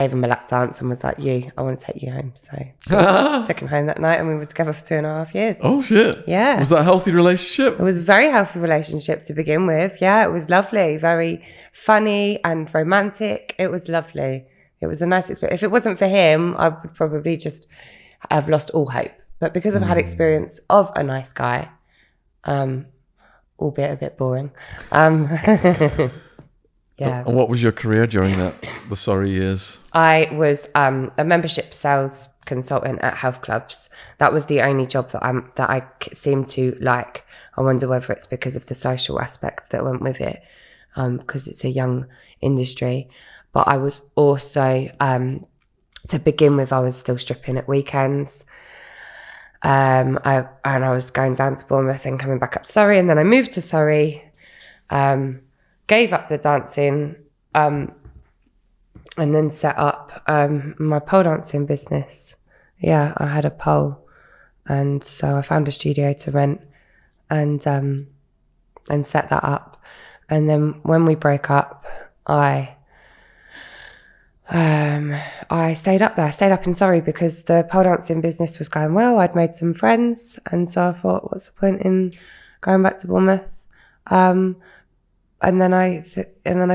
gave him a lap dance and was like, I want to take you home. So took him home that night and we were together for 2.5 years. Oh, shit. Yeah. Was that a healthy relationship? It was a very healthy relationship to begin with. Yeah, it was lovely. Very funny and romantic. It was lovely. It was a nice experience. If it wasn't for him, I would probably just have lost all hope. But because I've had experience of a nice guy, albeit a bit boring, yeah. And what was your career during the sorry years? I was a membership sales consultant at health clubs. That was the only job that I seemed to like. I wonder whether it's because of the social aspect that went with it, because it's a young industry. But I was also, to begin with, I was still stripping at weekends. I was going down to Bournemouth and coming back up to Surrey, and then I moved to Surrey. Gave up the dancing, and then set up my pole dancing business. Yeah, I had a pole, and so I found a studio to rent, and set that up. And then when we broke up, I stayed up there. I stayed up in Surrey because the pole dancing business was going well. I'd made some friends, and so I thought, what's the point in going back to Bournemouth? And then I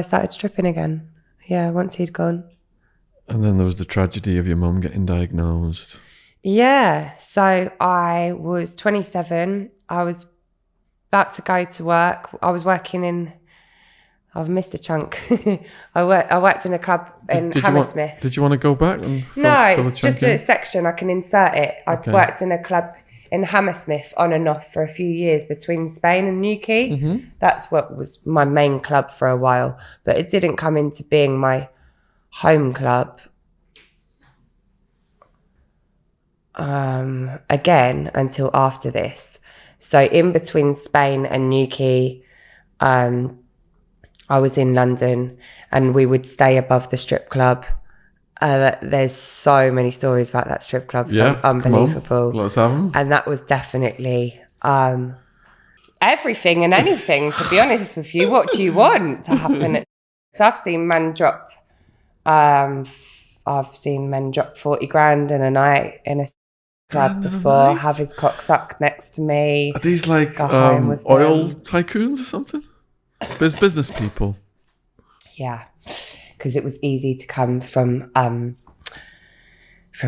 started stripping again. Yeah, once he'd gone. And then there was the tragedy of your mum getting diagnosed. Yeah. So I was 27. I was about to go to work. I was working in... I've missed a chunk. I worked in a club in Hammersmith. Did you want to go back? No, it's just a section. I can insert it. I worked in a club in Hammersmith on and off for a few years between Spain and Newquay. Mm-hmm. That's what was my main club for a while. But it didn't come into being my home club again until after this. So in between Spain and Newquay, I was in London and we would stay above the strip club. There's so many stories about that strip club. So unbelievable. Let's have them. And that was definitely everything and anything, to be honest with you. What do you want to happen? So I've seen men drop, I've seen men drop 40 grand in a night in a club before, have his cock sucked next to me. Are these like oil tycoons or something? Business people. Yeah, because it was easy to come from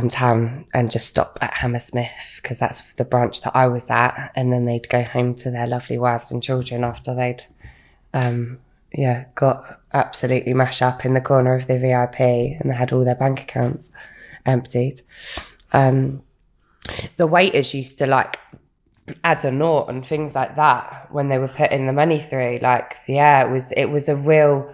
town and just stop at Hammersmith because that's the branch that I was at, and then they'd go home to their lovely wives and children after they'd got absolutely mashed up in the corner of the VIP and they had all their bank accounts emptied. The waiters used to like add a nought and things like that when they were putting the money through. Like, yeah, it was a real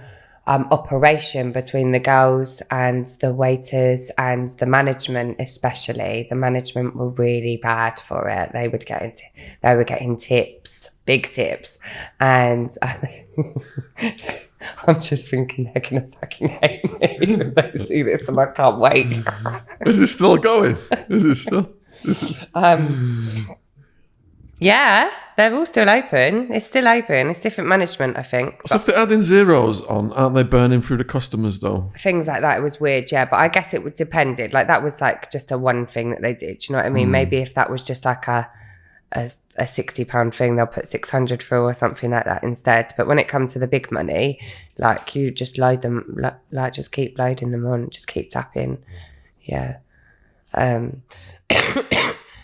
operation between the girls and the waiters and the management, especially. The management were really bad for it. They were getting tips, big tips, and I'm just thinking they're gonna fucking hate me when they see this, and I can't wait. Is it still going? Yeah, they're all still open. It's still open. It's different management, I think. So if they're adding zeros on, aren't they burning through the customers though? Things like that, it was weird, yeah. But I guess it would depended. Like that was like just a one thing that they did. Do you know what I mean? Maybe if that was just like a £60 thing, they'll put 600 through or something like that instead. But when it comes to the big money, like you just load them, like just keep loading them on, just keep tapping. Yeah.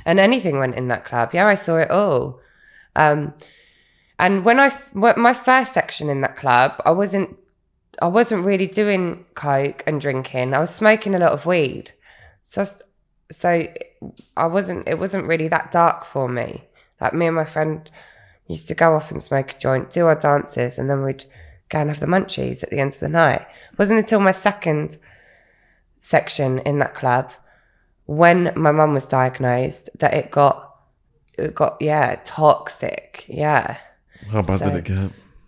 And anything went in that club. Yeah, I saw it all. And when my first section in that club, I wasn't really doing coke and drinking. I was smoking a lot of weed. So it wasn't really that dark for me. Like me and my friend used to go off and smoke a joint, do our dances, and then we'd go and have the munchies at the end of the night. It wasn't until my second section in that club, when my mum was diagnosed, that it got toxic. Yeah. How bad did it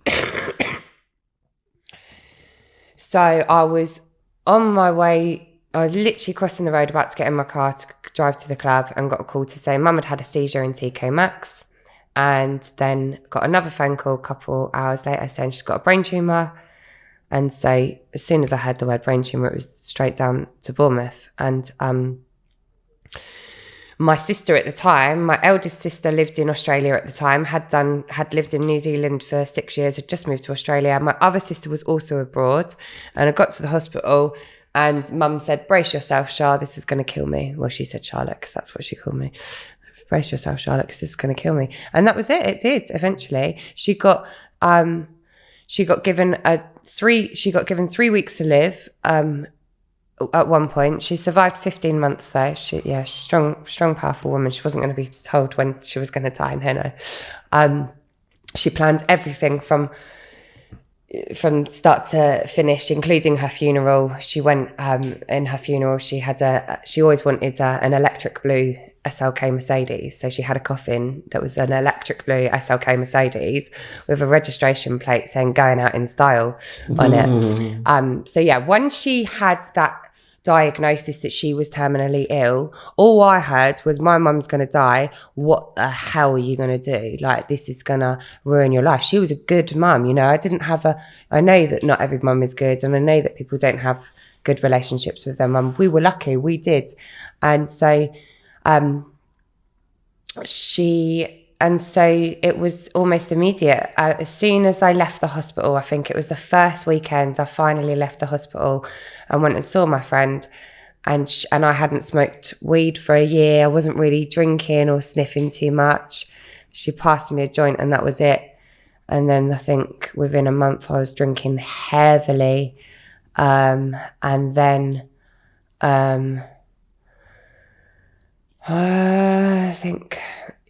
get? So I was on my way. I was literally crossing the road, about to get in my car to drive to the club, and got a call to say mum had a seizure in TK Maxx, and then got another phone call a couple hours later saying she's got a brain tumour. And so as soon as I heard the word brain tumour, it was straight down to Bournemouth. And my sister at the time, my eldest sister, lived in Australia at the time, had lived in New Zealand for 6 years, had just moved to Australia. My other sister was also abroad, and I got to the hospital and Mum said, brace yourself, Char, this is going to kill me. Well, she said Charlotte because that's what she called me. Brace yourself, Charlotte, because this is going to kill me. And that was it. It did eventually. She got given 3 weeks to live. At one point, she survived 15 months though. Strong, powerful woman. She wasn't going to be told when she was going to die. No. She planned everything from start to finish, including her funeral. She went in her funeral. She always wanted an electric blue SLK Mercedes. So she had a coffin that was an electric blue SLK Mercedes with a registration plate saying "Going Out in Style" on it. So yeah, when she had that diagnosis that she was terminally ill, all I heard was, my mum's going to die. What the hell are you going to do? Like, this is going to ruin your life. She was a good mum, you know. I know that not every mum is good, and I know that people don't have good relationships with their mum. We were lucky, we did. And so it was almost immediate. As soon as I left the hospital, I think it was the first weekend I finally left the hospital and went and saw my friend. And I hadn't smoked weed for a year. I wasn't really drinking or sniffing too much. She passed me a joint and that was it. And then I think within a month I was drinking heavily. And then I think...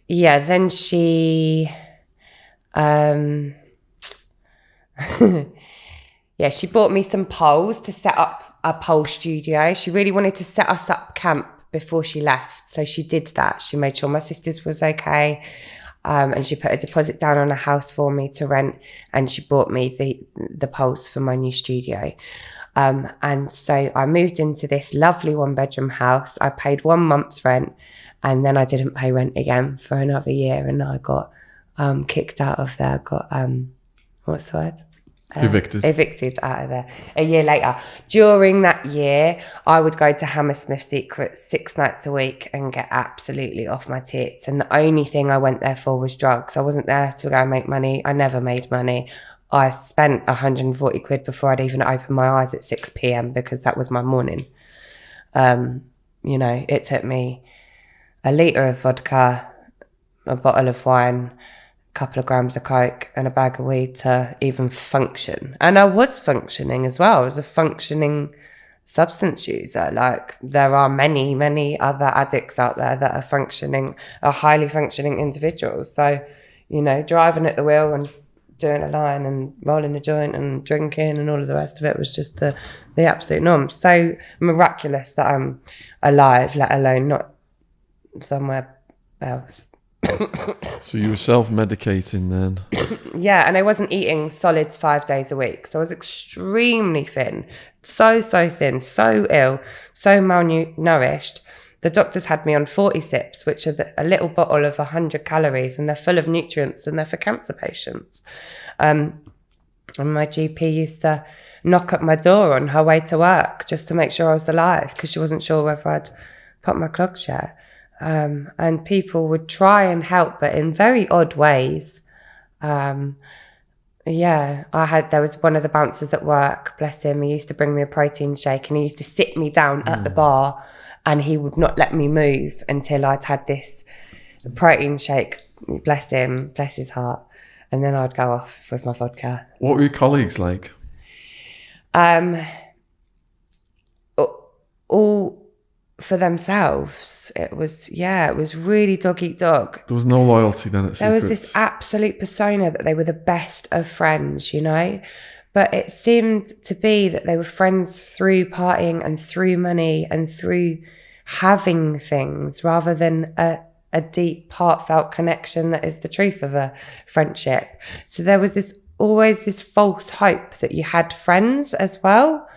yeah, then she, she bought me some poles to set up a pole studio. She really wanted to set us up camp before she left. So she did that. She made sure my sister's was okay. And she put a deposit down on a house for me to rent. And she bought me the poles for my new studio. And so I moved into this lovely 1-bedroom house. I paid 1 month's rent. And then I didn't pay rent again for another year, and I got kicked out of there. Got what's the word? Evicted out of there a year later. During that year, I would go to Hammersmith Secrets 6 nights a week and get absolutely off my tits. And the only thing I went there for was drugs. I wasn't there to go and make money. I never made money. I spent 140 quid before I'd even open my eyes at 6 p.m. because that was my morning. You know, it took me a litre of vodka, a bottle of wine, a couple of grams of coke and a bag of weed to even function. And I was functioning as well. I was a functioning substance user. Like, there are many, many other addicts out there that are highly functioning individuals. So, you know, driving at the wheel and doing a line and rolling a joint and drinking and all of the rest of it was just the absolute norm. So miraculous that I'm alive, let alone not somewhere else. So you were self-medicating then? Yeah, and I wasn't eating solids 5 days a week. So I was extremely thin, so thin, so ill, so malnourished. The doctors had me on 40 sips, which are a little bottle of 100 calories, and they're full of nutrients, and they're for cancer patients. And my GP used to knock at my door on her way to work just to make sure I was alive, because she wasn't sure whether I'd put my clogs yet. And people would try and help, but in very odd ways. There was one of the bouncers at work, bless him, he used to bring me a protein shake, and he used to sit me down at the bar, and he would not let me move until I'd had this protein shake, bless him, bless his heart. And then I'd go off with my vodka. What were your colleagues like? All for themselves. It was really dog eat dog. There was no loyalty then at Secrets. There was this absolute persona that they were the best of friends, you know, but it seemed to be that they were friends through partying and through money and through having things, rather than a deep, heartfelt connection that is the truth of a friendship. So there was always this false hope that you had friends as well.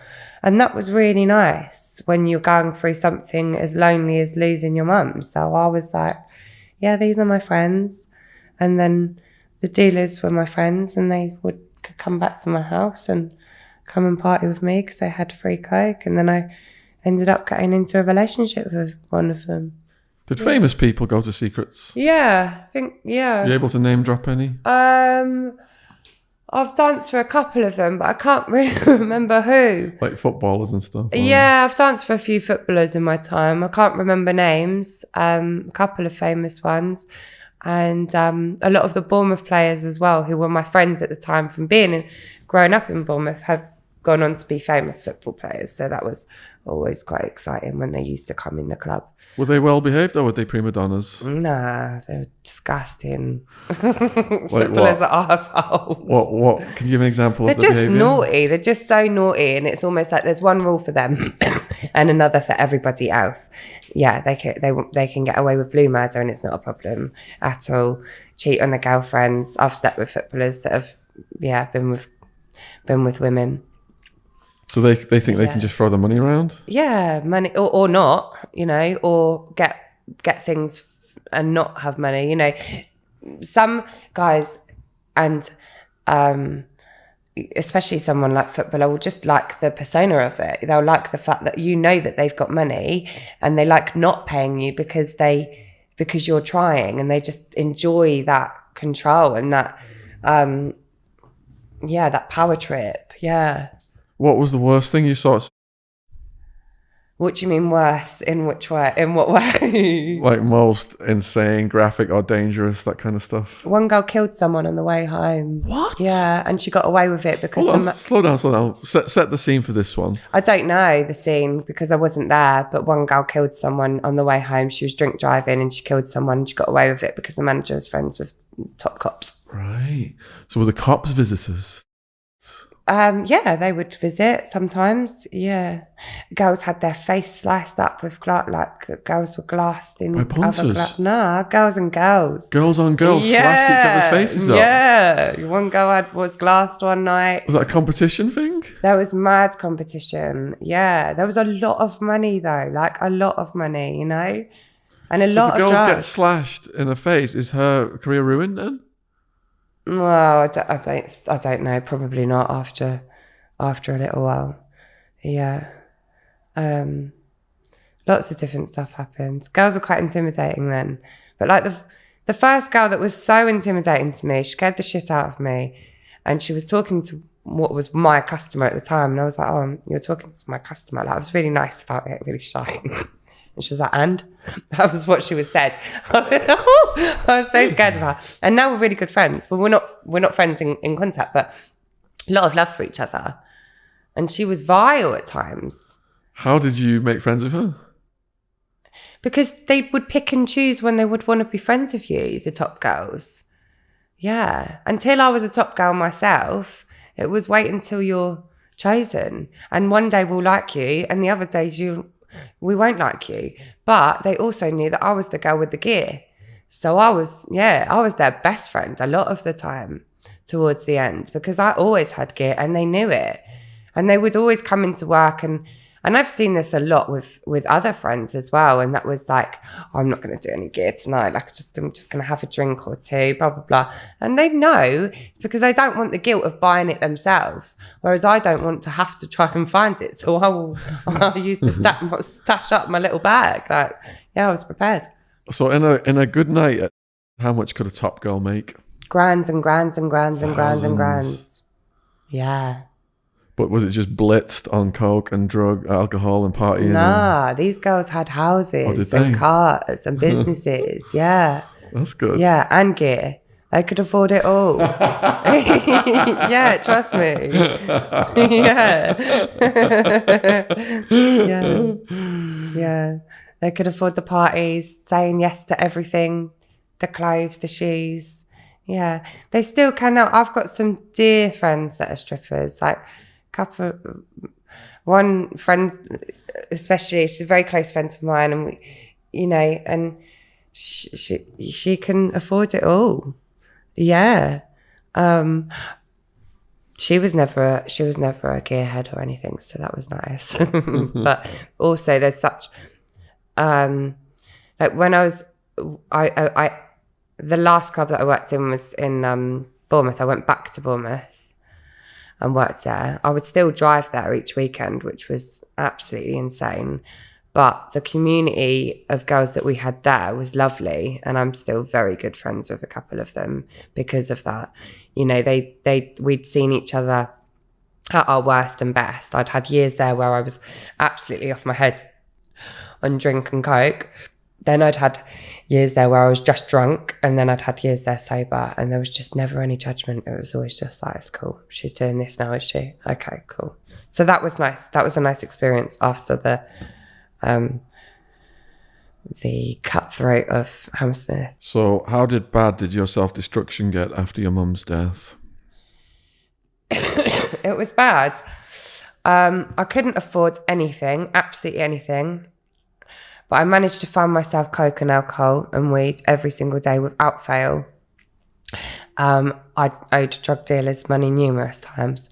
And that was really nice when you're going through something as lonely as losing your mum. So I was like, yeah, these are my friends. And then the dealers were my friends, and they could come back to my house and come and party with me because they had free coke, and then I ended up getting into a relationship with one of them. Did famous people go to secrets? Yeah, I think, yeah. Are you able to name drop any? I've danced for a couple of them, but I can't really remember who. Like footballers and stuff? Or... Yeah, I've danced for a few footballers in my time. I can't remember names. A couple of famous ones. And a lot of the Bournemouth players as well, who were my friends at the time from growing up in Bournemouth, have gone on to be famous football players. So that was always quite exciting when they used to come in the club. Were they well behaved or were they prima donnas? Nah, they were disgusting. Footballers are assholes. What? Can you give an example of the behaviour? They're just naughty. They're just so naughty, and it's almost like there's one rule for them and another for everybody else. Yeah, they can get away with blue murder, and it's not a problem at all. Cheat on their girlfriends. I've slept with footballers that have, been with women. So they think they can just throw the money around? Yeah, money or not, or get things and not have money. Some guys and especially someone like footballer will just like the persona of it. They'll like the fact that that they've got money, and they like not paying you because you're trying, and they just enjoy that control and that that power trip. Yeah. What was the worst thing you saw? What do you mean worse? In which way? In what way? Like most insane, graphic or dangerous, that kind of stuff. One girl killed someone on the way home. What? Yeah, and she got away with it because... Slow down. Set the scene for this one. I don't know the scene because I wasn't there, but one girl killed someone on the way home. She was drink driving and she killed someone and she got away with it because the manager was friends with top cops. Right. So were the cops visitors? Yeah, they would visit sometimes. Yeah, girls had their face sliced up with girls were glassed in by punctures. Nah, girls and girls. Girls on girls slashed each other's faces up. Yeah, one girl was glassed one night. Was that a competition thing? There was mad competition. Yeah, there was a lot of money though, like a lot of money, and a lot of drugs. So if girls get slashed in the face, is her career ruined then? Well, I don't know. Probably not after a little while. Yeah. Lots of different stuff happened. Girls were quite intimidating then. But like the first girl that was so intimidating to me, she scared the shit out of me. And she was talking to what was my customer at the time. And I was like, oh, you're talking to my customer. Like, I was really nice about it, really shy. And she was like, and? That was what she was said. I was so scared of her. And now we're really good friends. Well, we're not friends in contact, but a lot of love for each other. And she was vile at times. How did you make friends with her? Because they would pick and choose when they would want to be friends with you, the top girls. Yeah. Until I was a top girl myself, it was wait until you're chosen. And one day we'll like you, and the other days we won't like you. But they also knew that I was the girl with the gear. So I was their best friend a lot of the time towards the end, because I always had gear and they knew it. And they would always come into work, and I've seen this a lot with other friends as well. And that was like, oh, I'm not going to do any gear tonight. Like, I'm just going to have a drink or two, blah, blah, blah. And they know it's because they don't want the guilt of buying it themselves. Whereas I don't want to have to try and find it. So I used to stash up my little bag. Like, yeah, I was prepared. So in a good night, how much could a top girl make? Grands and grands and grands and grands and grands. Yeah. But was it just blitzed on coke and alcohol and partying? Nah, these girls had houses and cars and businesses. Yeah. That's good. Yeah, and gear. They could afford it all. Yeah, trust me. Yeah. Yeah. They could afford the parties, saying yes to everything, the clothes, the shoes. Yeah. They still can now. I've got some dear friends that are strippers, like one friend especially, she's a very close friend of mine, and we, and she can afford it all. Yeah. She was never a gearhead or anything, so that was nice. But also there's such like when I was the last club that I worked in was in Bournemouth. I went back to Bournemouth. and worked there. I would still drive there each weekend, which was absolutely insane. But the community of girls that we had there was lovely, and I'm still very good friends with a couple of them because of that. You know, we'd seen each other at our worst and best. I'd had years there where I was absolutely off my head on drink and coke. Then I'd had years there where I was just drunk, and then I'd had years there sober, and there was just never any judgment. It was always just like, it's cool. She's doing this now, is she? Okay, cool. So that was nice. That was a nice experience after the cutthroat of Hammersmith. So how bad did your self-destruction get after your mum's death? It was bad. I couldn't afford anything, absolutely anything. But I managed to find myself coke and alcohol and weed every single day without fail. I owed drug dealers money numerous times.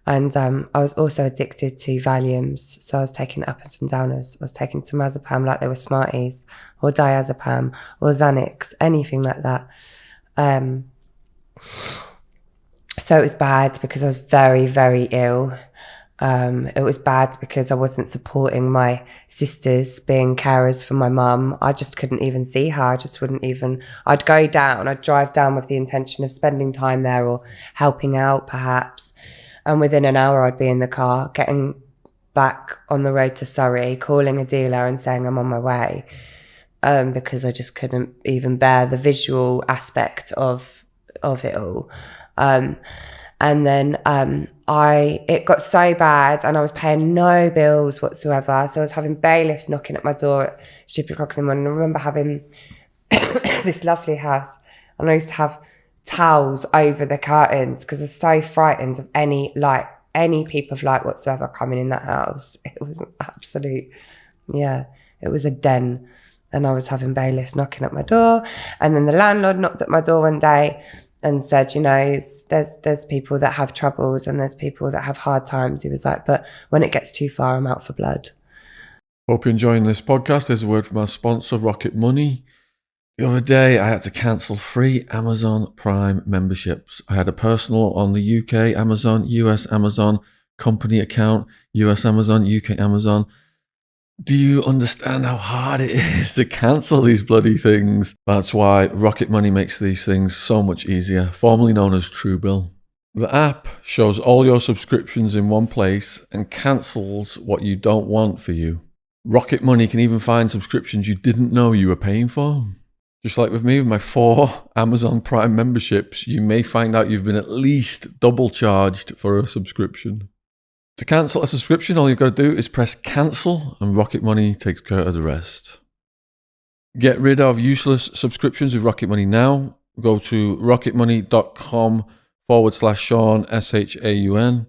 And I was also addicted to Valiums. So I was taking uppers and downers. I was taking temazepam like they were Smarties, or diazepam, or Xanax, anything like that. So it was bad because I was very, very ill. It was bad because I wasn't supporting my sisters being carers for my mum. I just couldn't even see her. I just wouldn't even... I'd go down. I'd drive down with the intention of spending time there or helping out perhaps. And within an hour, I'd be in the car, getting back on the road to Surrey, calling a dealer and saying I'm on my way, because I just couldn't even bear the visual aspect of it all. And then it got so bad, and I was paying no bills whatsoever. So I was having bailiffs knocking at my door at stupid o'clock in the morning. I remember having this lovely house, and I used to have towels over the curtains because I was so frightened of any peep of light whatsoever coming in that house. It was an absolute, it was a den. And I was having bailiffs knocking at my door, and then the landlord knocked at my door one day and said, you know, there's people that have troubles and there's people that have hard times. He was like, but when it gets too far, I'm out for blood. Hope you're enjoying this podcast. There's a word from our sponsor, Rocket Money. The other day, I had to cancel 3 Amazon Prime memberships. I had a personal on the UK Amazon, US Amazon, company account, US Amazon, UK Amazon. Do you understand how hard it is to cancel these bloody things? That's why Rocket Money makes these things so much easier, formerly known as Truebill. The app shows all your subscriptions in one place and cancels what you don't want for you. Rocket Money can even find subscriptions you didn't know you were paying for. Just like with me, with my 4 Amazon Prime memberships, you may find out you've been at least double charged for a subscription. To cancel a subscription, all you've got to do is press cancel, and Rocket Money takes care of the rest. Get rid of useless subscriptions with Rocket Money now. Go to rocketmoney.com/Shaun, SHAUN.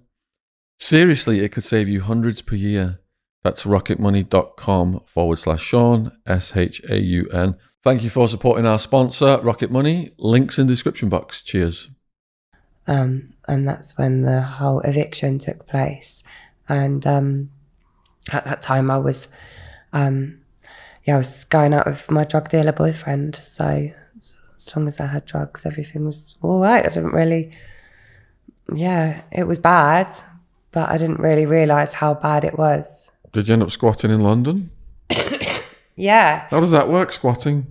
Seriously, it could save you hundreds per year. That's rocketmoney.com/Shaun, SHAUN. Thank you for supporting our sponsor, Rocket Money. Links in the description box. Cheers. And that's when the whole eviction took place. And at that time, I was going out with my drug dealer boyfriend. So as long as I had drugs, everything was all right. I didn't really, it was bad, but I didn't really realise how bad it was. Did you end up squatting in London? Yeah. How does that work, squatting?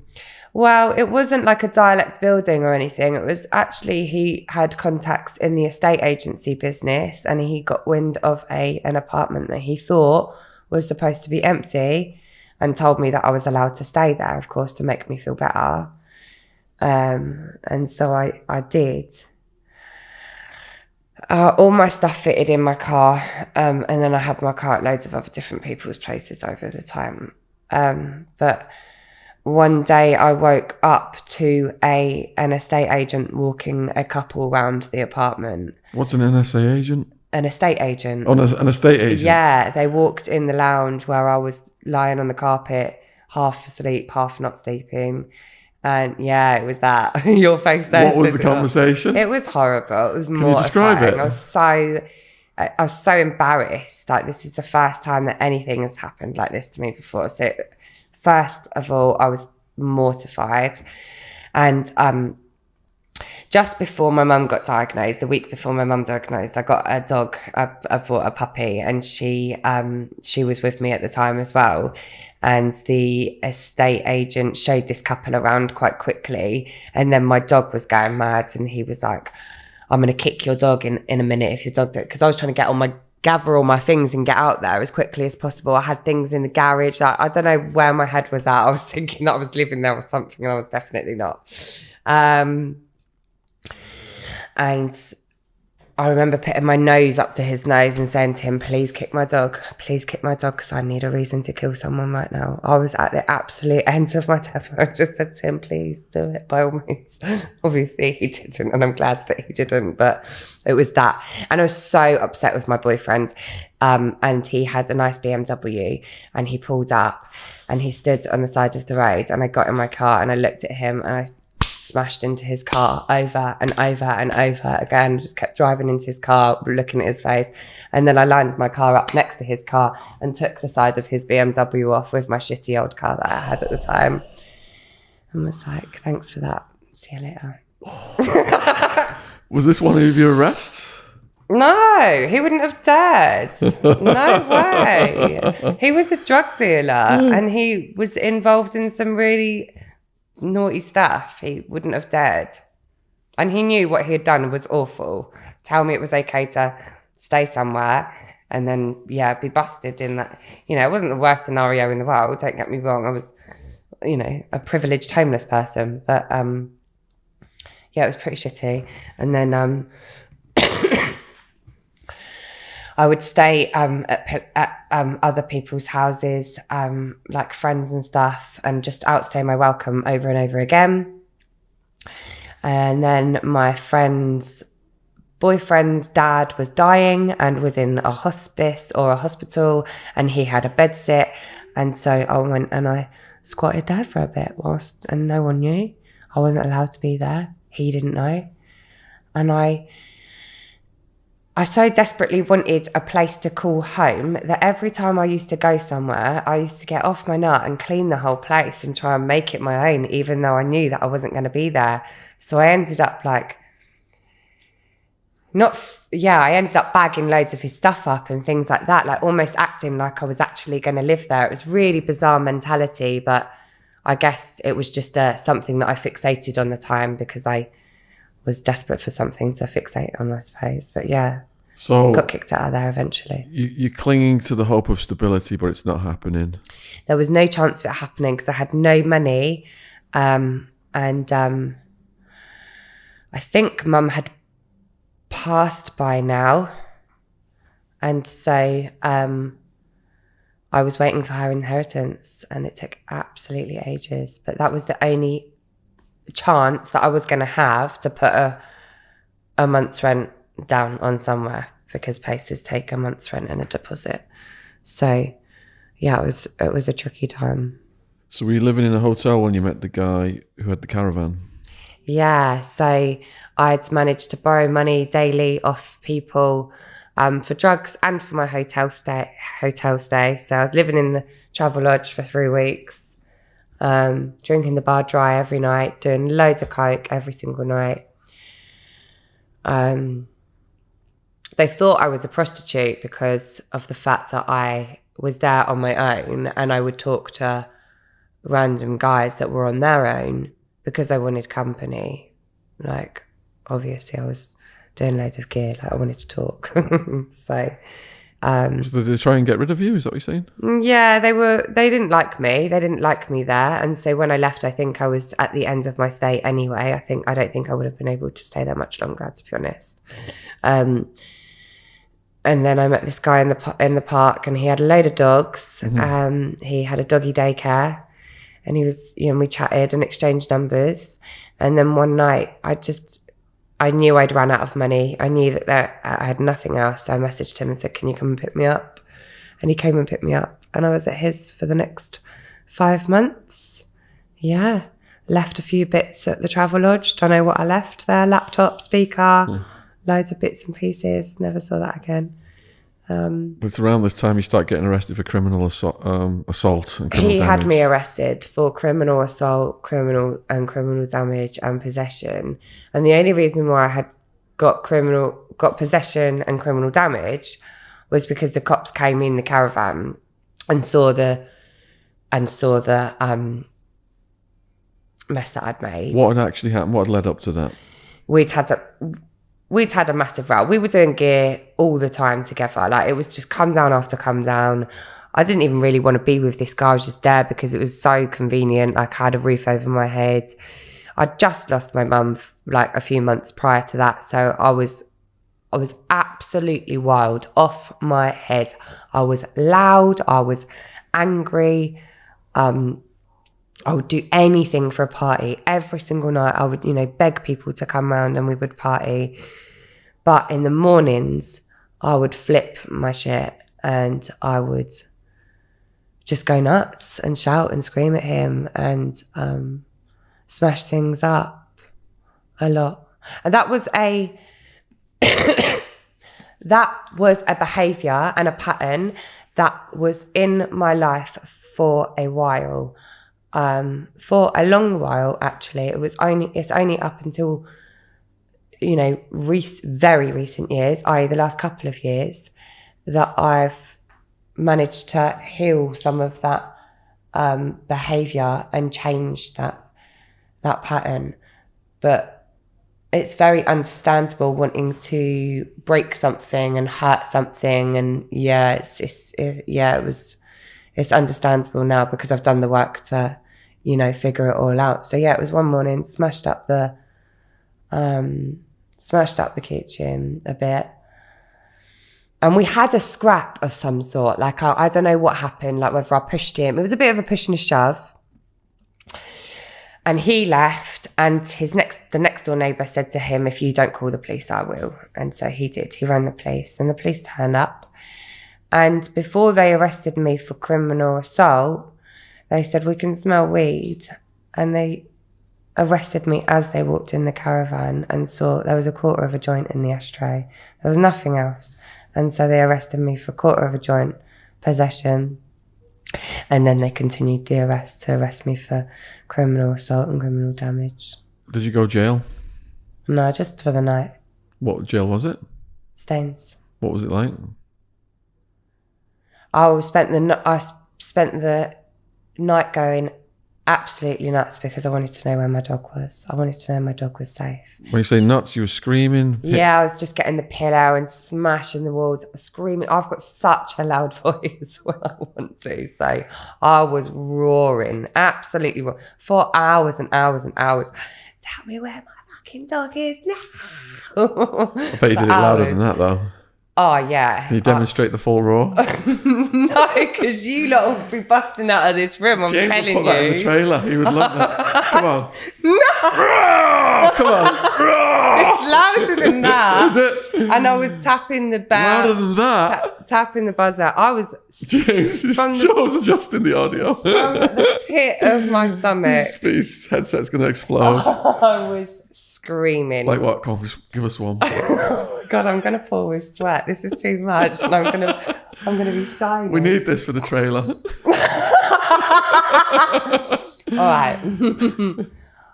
Well, it wasn't like a dialect building or anything. It was actually, he had contacts in the estate agency business, and he got wind of an apartment that he thought was supposed to be empty, and told me that I was allowed to stay there, of course, to make me feel better. And so I did. All my stuff fitted in my car, and then I had my car at loads of other different people's places over the time. But one day I woke up to an estate agent walking a couple around the apartment. What's an NSA agent? An estate agent. Oh, an estate agent? Yeah, they walked in the lounge where I was lying on the carpet, half asleep, half not sleeping. And yeah, it was that. Your face there. What was the conversation? It was horrible. It was mortifying. Can you describe it? I was so embarrassed. Like, this is the first time that anything has happened like this to me before. So first of all, I was mortified. And just before my mum got diagnosed, the week before my mum diagnosed, I got a dog. I bought a puppy, and she was with me at the time as well. And the estate agent showed this couple around quite quickly. And then my dog was going mad, and he was like, I'm going to kick your dog in a minute if your dog, because I was trying to gather all my things and get out there as quickly as possible. I had things in the garage. I don't know where my head was at. I was thinking that I was living there or something, and I was definitely not. And I remember putting my nose up to his nose and saying to him, please kick my dog, because I need a reason to kill someone right now. I was at the absolute end of my tether. I just said to him, please do it by all means. Obviously he didn't, and I'm glad that he didn't, but it was that. And I was so upset with my boyfriend, and he had a nice BMW, and he pulled up and he stood on the side of the road, and I got in my car and I looked at him and I smashed into his car over and over and over again. Just kept driving into his car, looking at his face, and then I lined my car up next to his car and took the side of his BMW off with my shitty old car that I had at the time, and was like, thanks for that, see you later. Was this one of your arrests? No, he wouldn't have dared. No way. He was a drug dealer and he was involved in some really naughty stuff. He wouldn't have dared, and he knew what he had done was awful. Tell me it was okay to stay somewhere and then be busted in that. It wasn't the worst scenario in the world, don't get me wrong. I was a privileged homeless person, but it was pretty shitty. And then I would stay at other people's houses, like friends and stuff, and just outstay my welcome over and over again. And then my friend's boyfriend's dad was dying and was in a hospice or a hospital, and he had a bed sit. And so I went and I squatted there for a bit and no one knew. I wasn't allowed to be there. He didn't know. And I so desperately wanted a place to call home that every time I used to go somewhere, I used to get off my nut and clean the whole place and try and make it my own, even though I knew that I wasn't going to be there. So I ended up I ended up bagging loads of his stuff up and things like that, like almost acting like I was actually going to live there. It was really bizarre mentality, but I guess it was just something that I fixated on the time because I was desperate for something to fixate on, I suppose. But so got kicked out of there eventually. You're clinging to the hope of stability, but it's not happening. There was no chance of it happening because I had no money, and I think Mum had passed by now, and so I was waiting for her inheritance, and it took absolutely ages. But that was the only chance that I was going to have to put a month's rent down on somewhere, because places take a month's rent and a deposit. So it was a tricky time. So were you living in a hotel when you met the guy who had the caravan? So I'd managed to borrow money daily off people for drugs and for my hotel stay. So I was living in the travel lodge for 3 weeks, drinking the bar dry every night, doing loads of coke every single night. They thought I was a prostitute because of the fact that I was there on my own, and I would talk to random guys that were on their own because I wanted company. Obviously I was doing loads of gear, I wanted to talk. So did they try and get rid of you? Is that what you're saying? Yeah, they didn't like me. They didn't like me there. And so when I left, I think I was at the end of my stay anyway. I don't think I would have been able to stay there much longer, to be honest. And then I met this guy in the park, and he had a load of dogs. Mm-hmm. He had a doggy daycare, and he was, we chatted and exchanged numbers. And then one night I knew I'd run out of money. I knew that I had nothing else. So I messaged him and said, can you come and pick me up? And he came and picked me up. And I was at his for the next 5 months. Yeah. Left a few bits at the travel lodge. Don't know what I left there. Laptop, speaker, loads of bits and pieces. Never saw that again. But around this time, you start getting arrested for criminal assault and criminal He damage. had me arrested for criminal assault, criminal damage and possession. And the only reason why I had got possession and criminal damage was because the cops came in the caravan and saw the mess that I'd made. What had actually happened? What had led up to that? We'd had a massive row. We were doing gear all the time together. Like, it was just come down after come down. I didn't even really want to be with this guy. I was just there because it was so convenient. Like, I had a roof over my head. I'd just lost my mum like a few months prior to that. So I was absolutely wild, off my head. I was loud. I was angry. I would do anything for a party. Every single night I would, beg people to come round and we would party. But in the mornings, I would flip my shit and I would just go nuts and shout and scream at him and smash things up a lot. And that was a behaviour and a pattern that was in my life for a while. For a long while, actually. It's only up until, very recent years, i.e. the last couple of years, that I've managed to heal some of that behaviour and change that pattern. But it's very understandable wanting to break something and hurt something, and it's understandable now because I've done the work to, figure it all out. So yeah, it was one morning, smashed up the kitchen a bit. And we had a scrap of some sort. Like, I don't know what happened, like whether I pushed him. It was a bit of a push and a shove. And he left, and the next door neighbour said to him, if you don't call the police, I will. And so he did. He rang the police, and the police turned up. And before they arrested me for criminal assault, they said, we can smell weed. And they arrested me as they walked in the caravan and saw there was a quarter of a joint in the ashtray. There was nothing else. And so they arrested me for quarter of a joint, possession. And then they continued the arrest to arrest me for criminal assault and criminal damage. Did you go jail? No, just for the night. What jail was it? Staines. What was it like? I spent the night going absolutely nuts because I wanted to know where my dog was. I wanted to know my dog was safe. When you say nuts, you were screaming? Yeah, I was just getting the pillow and smashing the walls, screaming. I've got such a loud voice when I want to. So I was roaring, absolutely roaring, for hours and hours and hours. Tell me where my fucking dog is now. I bet you did it louder than that, though. Oh, yeah. Can you demonstrate the full roar? No, because you lot will be busting out of this room, James telling will put that in the trailer. He would love that. Come on. No! Come on. It's louder than that. Is it? And I was tapping the bell. Louder than that? Tapping the buzzer. I was... James, Joe's adjusting the audio. From the pit of my stomach. His headset's going to explode. I was screaming. Like what? Come on, give us one. God, I'm going to pour with sweat. This is too much. And I'm going to be shy. We need this for the trailer. All right.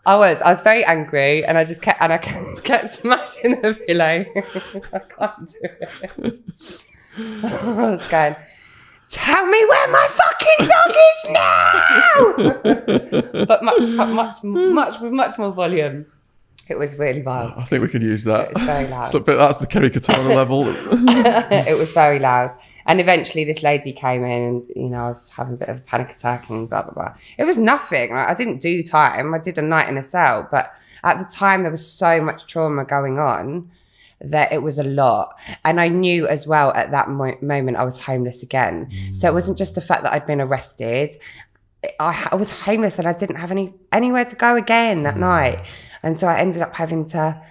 I was very angry, and I kept smashing the pillow. I can't do it. I was going, tell me where my fucking dog is now. But with much more volume. It was really wild. I think we could use that. It was very loud. So, but that's the Kerry Katona level. It was very loud. And eventually this lady came in and, I was having a bit of a panic attack and blah, blah, blah. It was nothing. Like, I didn't do time. I did a night in a cell. But at the time, there was so much trauma going on that it was a lot. And I knew as well at that moment I was homeless again. So it wasn't just the fact that I'd been arrested. I was homeless and I didn't have anywhere to go again that night. And so I ended up having to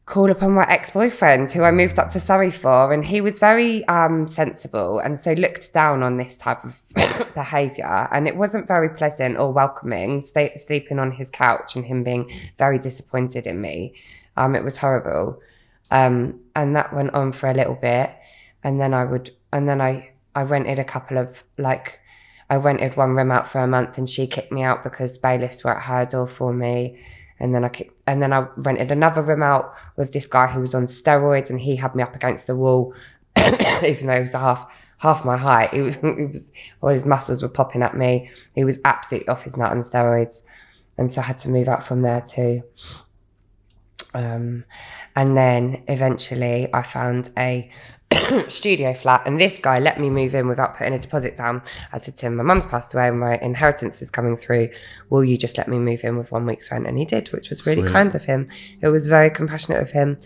call upon my ex-boyfriend, who I moved up to Surrey for, and he was very sensible, and so looked down on this type of behaviour, and it wasn't very pleasant or welcoming, sleeping on his couch and him being very disappointed in me. It was horrible. And that went on for a little bit. and then I rented a couple of, like, I rented one room out for a month, and she kicked me out because bailiffs were at her door for me. And then I rented another room out with this guy who was on steroids, and he had me up against the wall, even though he was half my height. It was all his muscles were popping at me. He was absolutely off his nut on steroids, and so I had to move out from there too. And then eventually I found a studio flat, and this guy let me move in without putting a deposit down. I said to him, my mum's passed away and my inheritance is coming through, will you just let me move in with 1 week's rent? And he did, which was really kind of him. It was very compassionate of him.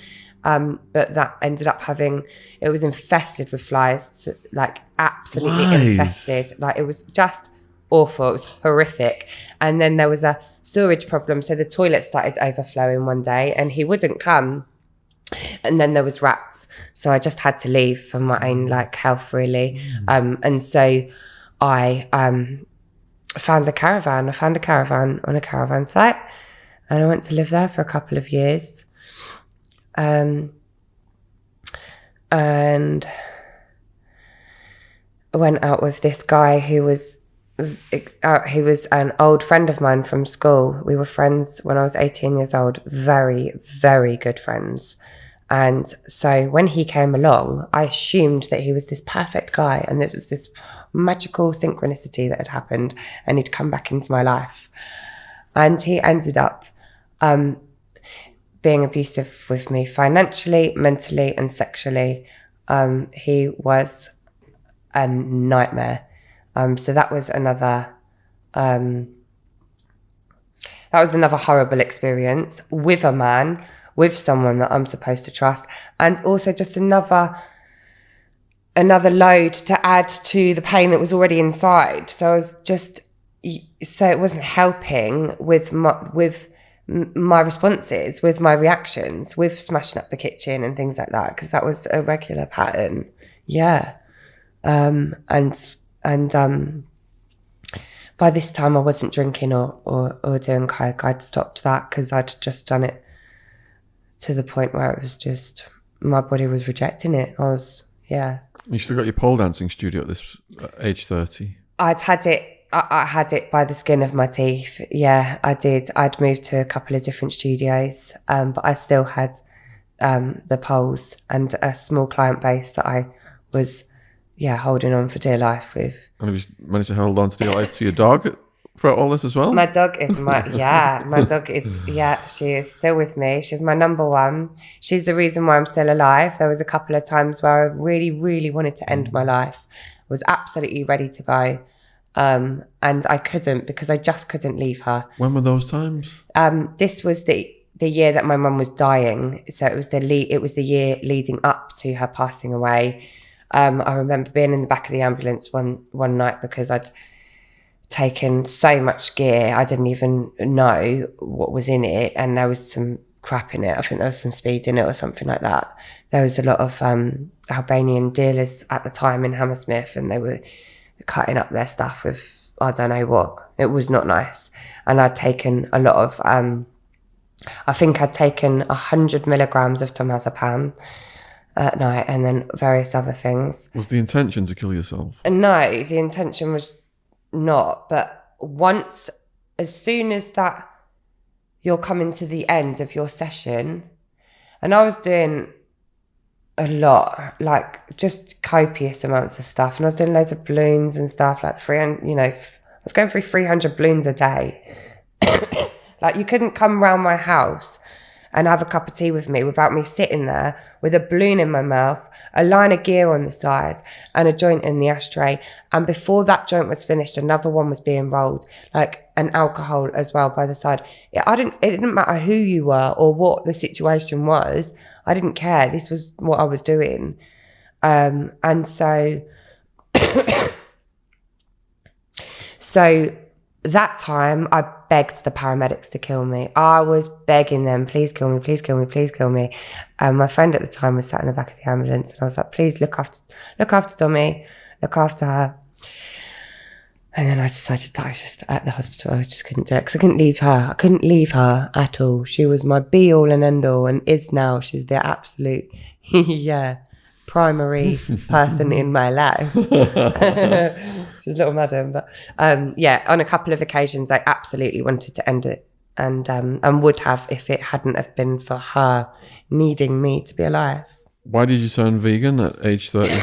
But that ended up it was infested with flies, like absolutely infested. Like, it was just awful. It was horrific. And then there was a storage problem, so the toilet started overflowing one day and he wouldn't come. And then there was rats, so I just had to leave for my own, like, health, really. And so I found a caravan. I found a caravan on a caravan site, and I went to live there for a couple of years. And I went out with this guy who was an old friend of mine from school. We were friends when I was 18 years old, very, very good friends. And so when he came along, I assumed that he was this perfect guy, and it was this magical synchronicity that had happened, and he'd come back into my life. And he ended up being abusive with me financially, mentally, and sexually. He was a nightmare. So that was another horrible experience with a man, with someone that I'm supposed to trust, and also just another load to add to the pain that was already inside. So it wasn't helping with my responses, with my reactions, with smashing up the kitchen and things like that, because that was a regular pattern. Yeah. And by this time I wasn't drinking or doing coke. I'd stopped that because I'd just done it to the point where it was just, my body was rejecting it. You still got your pole dancing studio at this age 30? I had it by the skin of my teeth. Yeah, I did. I'd moved to a couple of different studios, but I still had the poles and a small client base that I was holding on for dear life with. And have you managed to hold on to dear life to your dog throughout all this as well? My dog is she is still with me. She's my number one. She's the reason why I'm still alive. There was a couple of times where I really, really wanted to end my life. I was absolutely ready to go. And I couldn't, because I just couldn't leave her. When were those times? This was the year that my mum was dying. So it was the year leading up to her passing away. I remember being in the back of the ambulance one night because I'd taken so much gear I didn't even know what was in it, and there was some crap in it. I think there was some speed in it or something like that. There was a lot of Albanian dealers at the time in Hammersmith, and they were cutting up their stuff with I don't know what. It was not nice. And I'd taken a lot of I think I'd taken 100 milligrams of tomazepam at night, and then various other things. Was the intention to kill yourself? No, the intention was not. But as soon as that, you're coming to the end of your session, and I was doing a lot, like just copious amounts of stuff, and I was doing loads of balloons and stuff, like 300, I was going through 300 balloons a day. Like, you couldn't come round my house and have a cup of tea with me without me sitting there with a balloon in my mouth, a line of gear on the side, and a joint in the ashtray. And before that joint was finished, another one was being rolled, like an alcohol as well by the side. It didn't matter who you were or what the situation was. I didn't care. This was what I was doing. And so that time I begged the paramedics to kill me. I was begging them, please kill me, please kill me, please kill me. My friend at the time was sat in the back of the ambulance, and I was like, please look after Tommy, look after her. And then I decided that I was just at the hospital. I just couldn't do it because I couldn't leave her. I couldn't leave her at all. She was my be all and end all, and is now. She's the absolute, primary person in my life. She's little madam, but yeah, on a couple of occasions I absolutely wanted to end it, and would have if it hadn't have been for her needing me to be alive. Why did you turn vegan at age 30?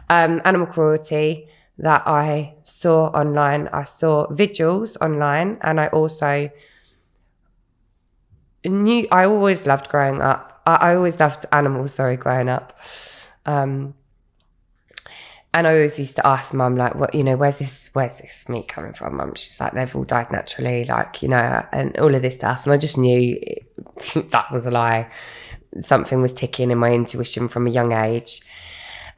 Animal cruelty that I saw online. I saw vigils online, and I also knew I always loved growing up. I always loved animals, growing up. And I always used to ask Mum, like, what, where's this meat coming from, Mum? She's like, they've all died naturally, like, and all of this stuff. And I just knew that was a lie. Something was ticking in my intuition from a young age.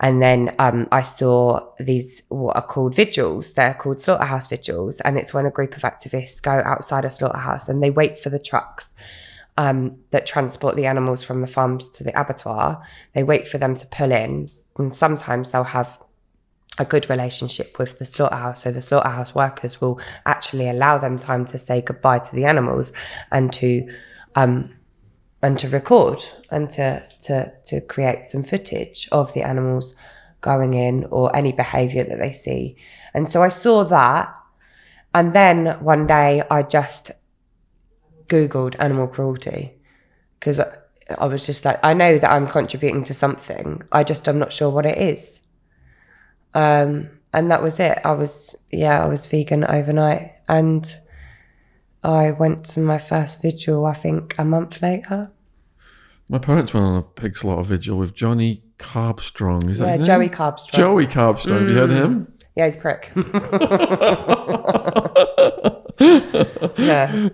And then I saw these, what are called vigils. They're called slaughterhouse vigils. And it's when a group of activists go outside a slaughterhouse and they wait for the trucks that transport the animals from the farms to the abattoir. They wait for them to pull in. And sometimes they'll have a good relationship with the slaughterhouse. So the slaughterhouse workers will actually allow them time to say goodbye to the animals and to record and to create some footage of the animals going in or any behaviour that they see. And so I saw that. And then one day I just Googled animal cruelty because I was just like, I know that I'm contributing to something. I'm not sure what it is. And that was it. I was vegan overnight, and I went to my first vigil, I think, a month later. My parents went on a pig slaughter vigil with Johnny Carbstrong. Is that his name? Joey Carbstrong. Joey Carbstrong. Have you heard of him? Yeah, he's a prick. Yeah.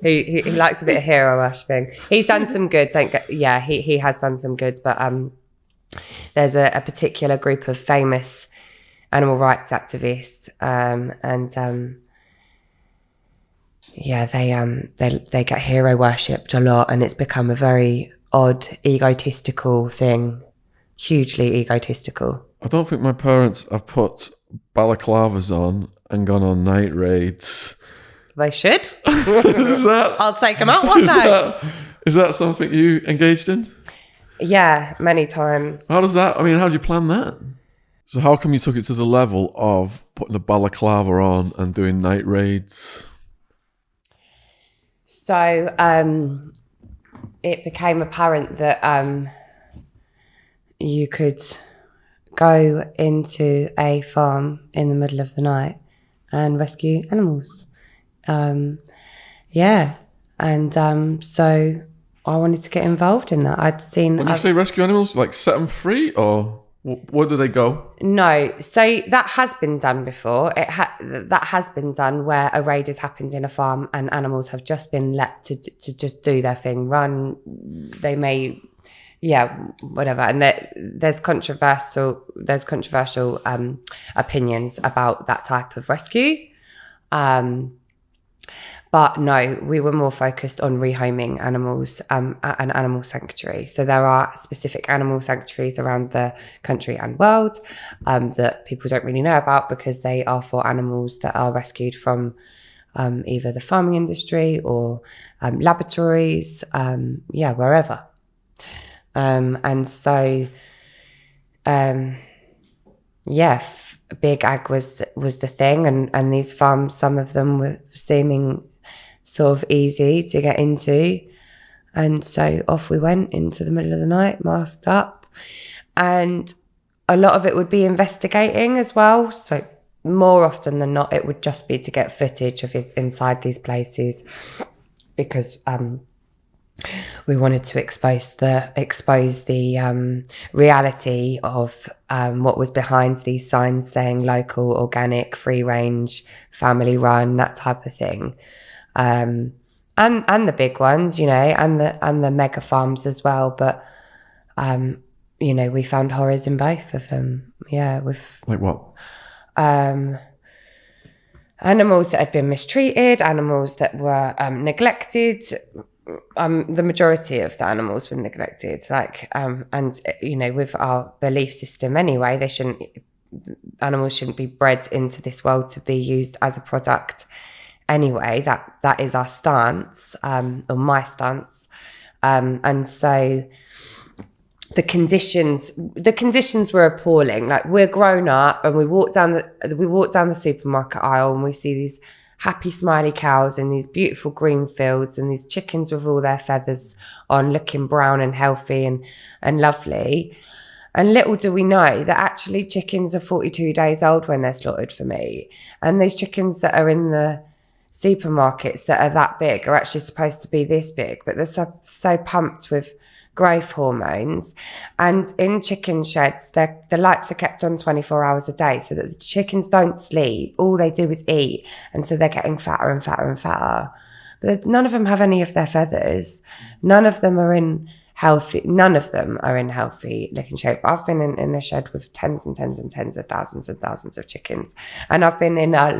he likes a bit of hero worshipping. He's done some good. He has done some good, but there's a particular group of famous animal rights activists, they get hero worshipped a lot, and it's become a very odd, egotistical thing. Hugely egotistical. I don't think my parents have put balaclavas on and gone on night raids. They should. Is that, I'll take them out one day. Is that something you engaged in? Yeah, many times. How does that, how do you plan that? So how come you took it to the level of putting a balaclava on and doing night raids? So it became apparent that you could go into a farm in the middle of the night and rescue animals. So I wanted to get involved in that. I'd seen... When you say rescue animals, like set them free, or where do they go? No, so that has been done before. That has been done where a raid has happened in a farm and animals have just been let to just do their thing, run. They may... Yeah, whatever. And there's controversial opinions about that type of rescue. But no, we were more focused on rehoming animals at an animal sanctuary. So there are specific animal sanctuaries around the country and world that people don't really know about because they are for animals that are rescued from either the farming industry or laboratories, wherever. Big ag was the thing, and these farms, some of them were seeming sort of easy to get into, and so off we went into the middle of the night, masked up, and a lot of it would be investigating as well. So more often than not, it would just be to get footage of it inside these places, because we wanted to expose the reality of what was behind these signs saying local, organic, free range, family run, that type of thing, and the big ones, and the mega farms as well. But we found horrors in both of them. Yeah, with like what? Animals that had been mistreated, animals that were neglected. The majority of the animals were neglected, with our belief system anyway, animals shouldn't be bred into this world to be used as a product anyway. That is our stance, or my stance. And so the conditions were appalling. Like, we're grown up and we walk down the supermarket aisle and we see these happy smiley cows in these beautiful green fields and these chickens with all their feathers on, looking brown and healthy and lovely. And little do we know that actually chickens are 42 days old when they're slaughtered for meat. And those chickens that are in the supermarkets that are that big are actually supposed to be this big, but they're so pumped with growth hormones. And in chicken sheds, the lights are kept on 24 hours a day so that the chickens don't sleep. All they do is eat. And so they're getting fatter and fatter and fatter. But none of them have any of their feathers. None of them are in healthy looking shape. I've been in a shed with tens and tens and tens of thousands and thousands of chickens. And I've been in a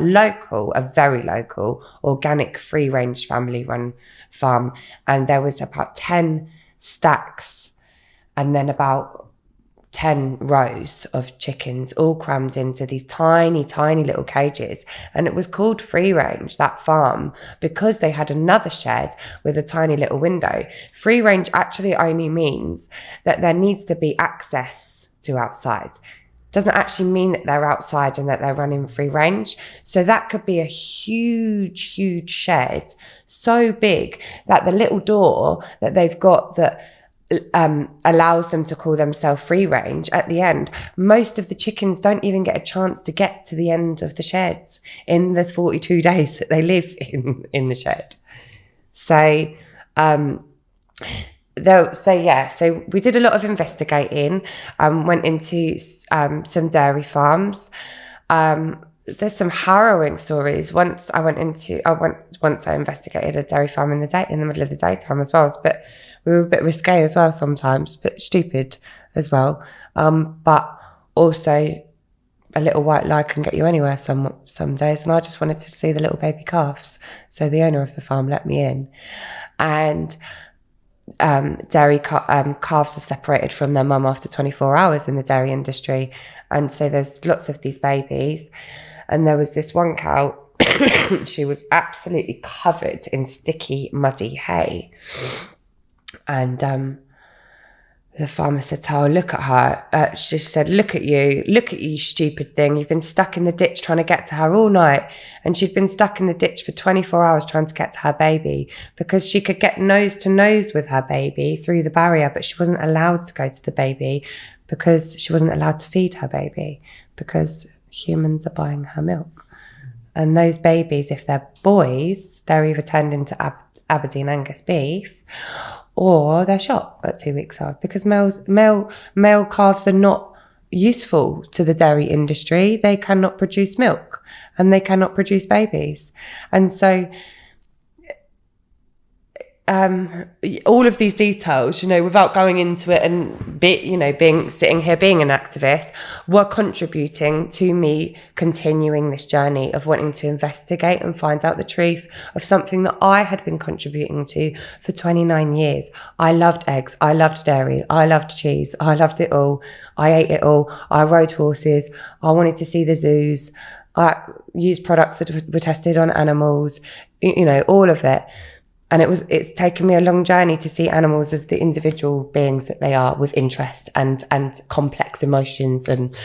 very local, organic, free-range family-run farm. And there was about 10 stacks and then about 10 rows of chickens all crammed into these tiny, tiny little cages. And it was called free range, that farm, because they had another shed with a tiny little window. Free range actually only means that there needs to be access to outside. Doesn't actually mean that they're outside and that they're running free range. So that could be a huge, huge shed, so big that the little door that they've got that allows them to call themselves free range, at the end, most of the chickens don't even get a chance to get to the end of the sheds in the 42 days that they live in the shed. So so we did a lot of investigating, went into some dairy farms. There's some harrowing stories. Once I investigated a dairy farm in the middle of the daytime as well, but we were a bit risque as well sometimes, a bit stupid as well. But also a little white lie can get you anywhere some days. And I just wanted to see the little baby calves. So the owner of the farm let me in. And dairy calves are separated from their mum after 24 hours in the dairy industry. And so there's lots of these babies. And there was this one cow, she was absolutely covered in sticky, muddy hay. And the farmer said, "Oh, look at her." She said, look at you, stupid thing. You've been stuck in the ditch trying to get to her all night." And she'd been stuck in the ditch for 24 hours trying to get to her baby because she could get nose to nose with her baby through the barrier, but she wasn't allowed to go to the baby because she wasn't allowed to feed her baby because humans are buying her milk. And those babies, if they're boys, they're either turned into Aberdeen Angus beef or they're shot at 2 weeks old, because male calves are not useful to the dairy industry. They cannot produce milk and they cannot produce babies. And so all of these details, without going into it and sitting here being an activist, were contributing to me continuing this journey of wanting to investigate and find out the truth of something that I had been contributing to for 29 years. I loved eggs, I loved dairy, I loved cheese, I loved it all. I ate it all. I rode horses. I wanted to see the zoos. I used products that were tested on animals, all of it. And it's taken me a long journey to see animals as the individual beings that they are, with interest and complex emotions and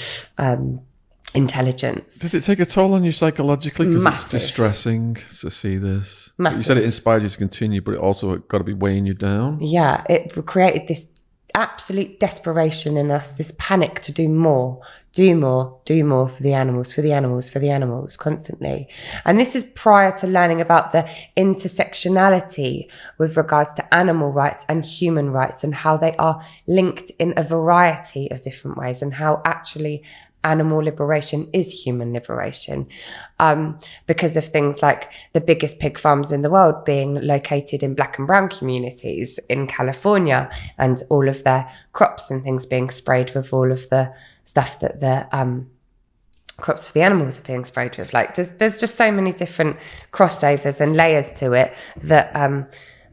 intelligence. Did it take a toll on you psychologically? Because it's distressing to see this. Massive. You said it inspired you to continue, but it also got to be weighing you down. Yeah, it created this absolute desperation in us, this panic to do more for the animals constantly. And this is prior to learning about the intersectionality with regards to animal rights and human rights and how they are linked in a variety of different ways, and how actually animal liberation is human liberation, because of things like the biggest pig farms in the world being located in black and brown communities in California, and all of their crops and things being sprayed with all of the stuff that the crops for the animals are being sprayed with. Like, there's just so many different crossovers and layers to it that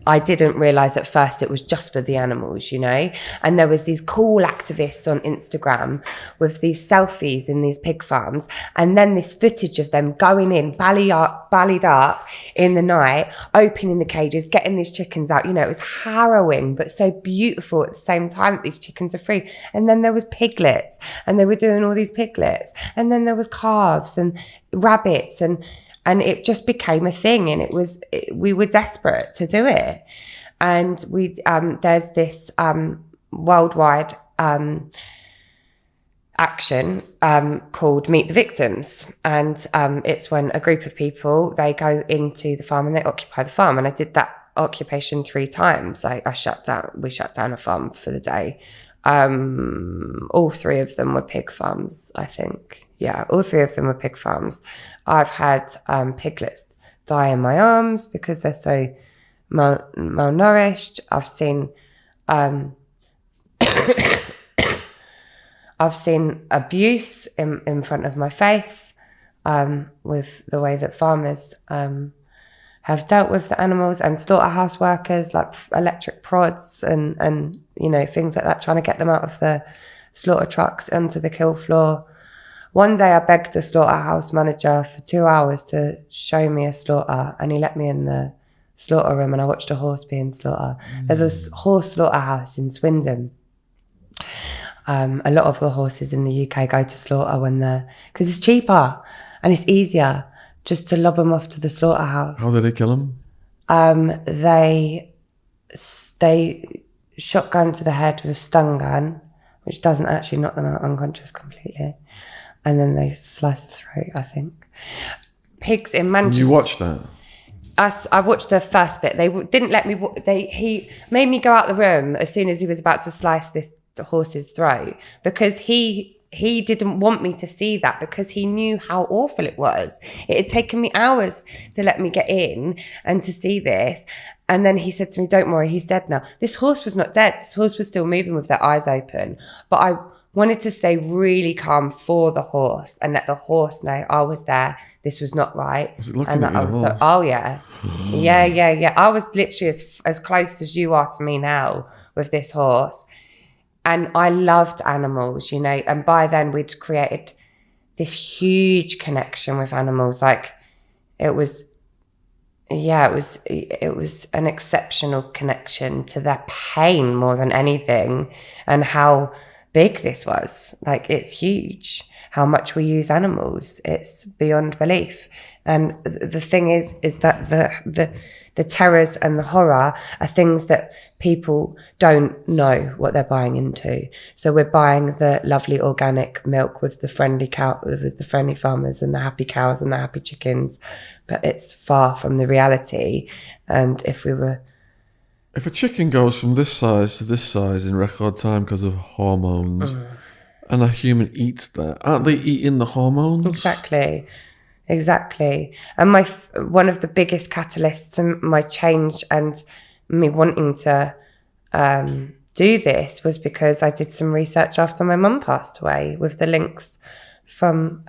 I didn't realise at first it was just for the animals, you know. And there was these cool activists on Instagram with these selfies in these pig farms, and then this footage of them going in, ballied up in the night, opening the cages, getting these chickens out. You know, it was harrowing, but so beautiful at the same time that these chickens are free. And then there was piglets, and they were doing all these piglets. And then there was calves and rabbits, and it just became a thing, and we were desperate to do it. And there's this worldwide action called Meet the Victims, and it's when a group of people, they go into the farm and they occupy the farm. And I did that occupation 3 times. We shut down a farm for the day. All 3 of them were pig farms, I think. Yeah, all 3 of them were pig farms. I've had piglets die in my arms because they're so malnourished. I've seen abuse in front of my face with the way that farmers have dealt with the animals, and slaughterhouse workers, like electric prods and you know, things like that, trying to get them out of the slaughter trucks onto the kill floor. One day I begged a slaughterhouse manager for 2 hours to show me a slaughter, and he let me in the slaughter room, and I watched a horse being slaughtered. There's a horse slaughterhouse in Swindon. A lot of the horses in the UK go to slaughter because it's cheaper and it's easier just to lob them off to the slaughterhouse. How do they kill them? They shotgun to the head with a stun gun, which doesn't actually knock them out unconscious completely. And then they slice the throat, I think. Pigs in Manchester. You watched that? I watched the first bit. They didn't let me. He made me go out the room as soon as he was about to slice this horse's throat, because he didn't want me to see that, because he knew how awful it was. It had taken me hours to let me get in and to see this. And then he said to me, "Don't worry, he's dead now." This horse was not dead. This horse was still moving with their eyes open. But I wanted to stay really calm for the horse and let the horse know I was there. This was not right. Was it looking at you, the horse? Oh yeah. Yeah. I was literally as close as you are to me now with this horse. And I loved animals, you know, and by then we'd created this huge connection with animals. Like it was an exceptional connection to their pain more than anything, and how big this was. Like, it's huge how much we use animals. It's beyond belief. And the thing is that the terrors and the horror are things that people don't know what they're buying into. So we're buying the lovely organic milk with the friendly cow, with the friendly farmers and the happy cows and the happy chickens, but it's far from the reality. And if a chicken goes from this size to this size in record time because of hormones, and a human eats that, aren't they eating the hormones? Exactly. And one of the biggest catalysts in my change and me wanting to do this was because I did some research after my mum passed away with the links from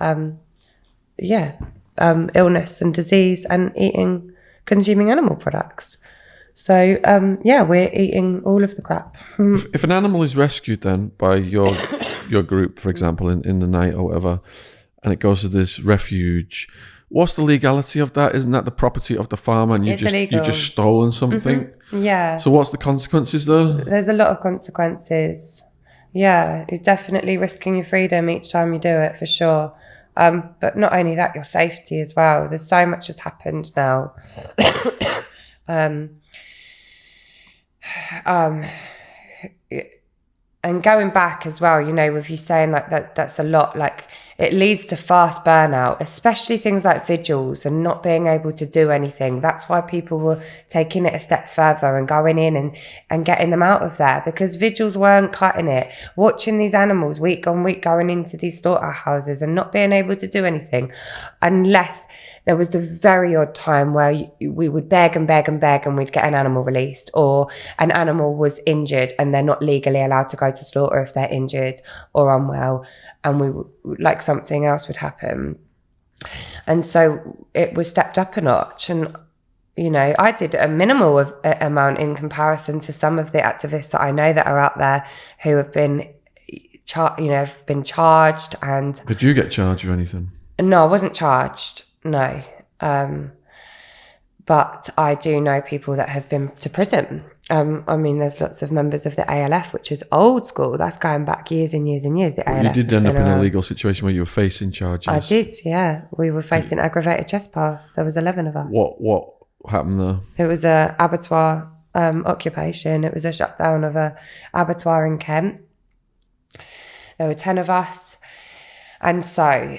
illness and disease and consuming animal products. So we're eating all of the crap. If an animal is rescued then by your group, for example, in the night or whatever, and it goes to this refuge, what's the legality of that? Isn't that the property of the farmer, and you've just stolen something? Mm-hmm. Yeah. So what's the consequences though? There's a lot of consequences. Yeah, you're definitely risking your freedom each time you do it, for sure. But not only that, your safety as well. There's so much has happened now. And going back as well, you know, with you saying like that's a lot, like it leads to fast burnout, especially things like vigils and not being able to do anything. That's why people were taking it a step further and going in and getting them out of there, because vigils weren't cutting it. Watching these animals week on week going into these slaughterhouses and not being able to do anything, unless there was the very odd time where we would beg and we'd get an animal released, or an animal was injured and they're not legally allowed to go to slaughter if they're injured or unwell, and like something else would happen. And so it was stepped up a notch. And you know, I did a minimal amount in comparison to some of the activists that I know that are out there who have been, charged. And did you get charged or anything? No, I wasn't charged. No, but I do know people that have been to prison. I mean, there's lots of members of the ALF, which is old school. That's going back years and years and years. The ALF. You did end up in a legal situation where you were facing charges. I did, yeah. We were facing aggravated trespass. There was 11 of us. What happened there? It was a abattoir occupation. It was a shutdown of a abattoir in Kent. There were 10 of us. And so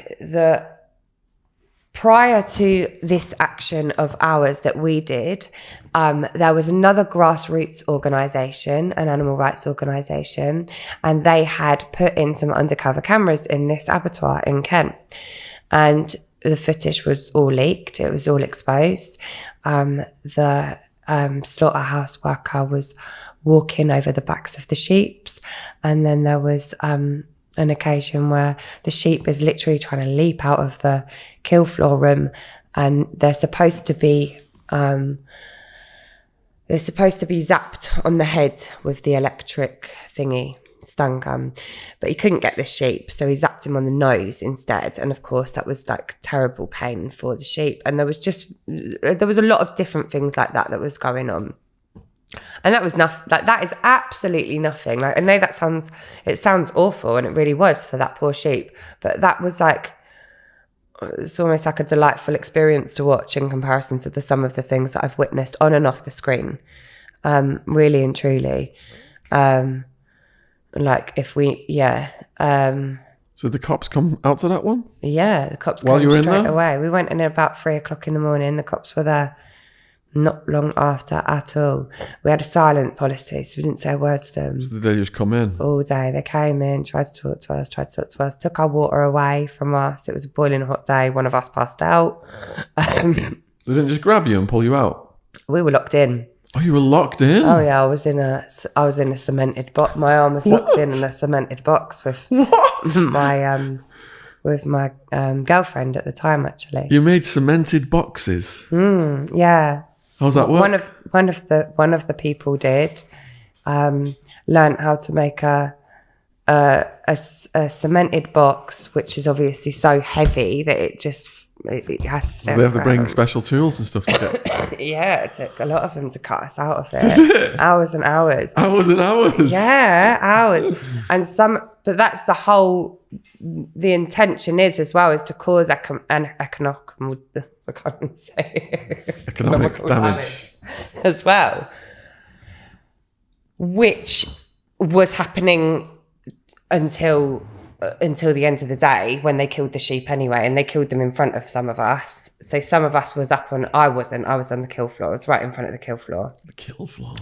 prior to this action of ours that we did, there was another grassroots organisation, an animal rights organisation, and they had put in some undercover cameras in this abattoir in Kent. And the footage was all leaked. It was all exposed. The slaughterhouse worker was walking over the backs of the sheep. And then there was an occasion where the sheep is literally trying to leap out of the kill floor room, and they're supposed to be zapped on the head with the electric thingy, stun gun, but he couldn't get the sheep, so he zapped him on the nose instead. And of course that was like terrible pain for the sheep, and there was a lot of different things like that was going on. And that was nothing. Like, that is absolutely nothing. Like, I know it sounds awful, and it really was for that poor sheep. But that was like, it's almost like a delightful experience to watch in comparison to some of the things that I've witnessed on and off the screen. Really and truly. Like if we, yeah. So the cops come out to that one? Yeah, the cops While you were in straight there? away. We went in at about 3:00 in the morning. The cops were there not long after at all. We had a silent policy, so we didn't say a word to them. So did they just come in? All day. They came in, tried to talk to us, took our water away from us. It was a boiling hot day. One of us passed out. They didn't just grab you and pull you out? We were locked in. Oh, you were locked in? Oh yeah, I was in a cemented box. My arm was locked in a cemented box with my girlfriend at the time. Actually, you made cemented boxes. Yeah. How's that work? One of the people did learned how to make a cemented box, which is obviously so heavy that it has to stay. They have to bring special tools and stuff to get. Yeah, it took a lot of them to cut us out of it. Did it? Hours and hours. Hours and hours. Yeah, hours. But that's the whole. The intention is as well is to cause economic damage as well, which was happening until the end of the day, when they killed the sheep anyway, and they killed them in front of some of us. So some of us was up on. I was on the kill floor. I was right in front of the kill floor. The kill floor.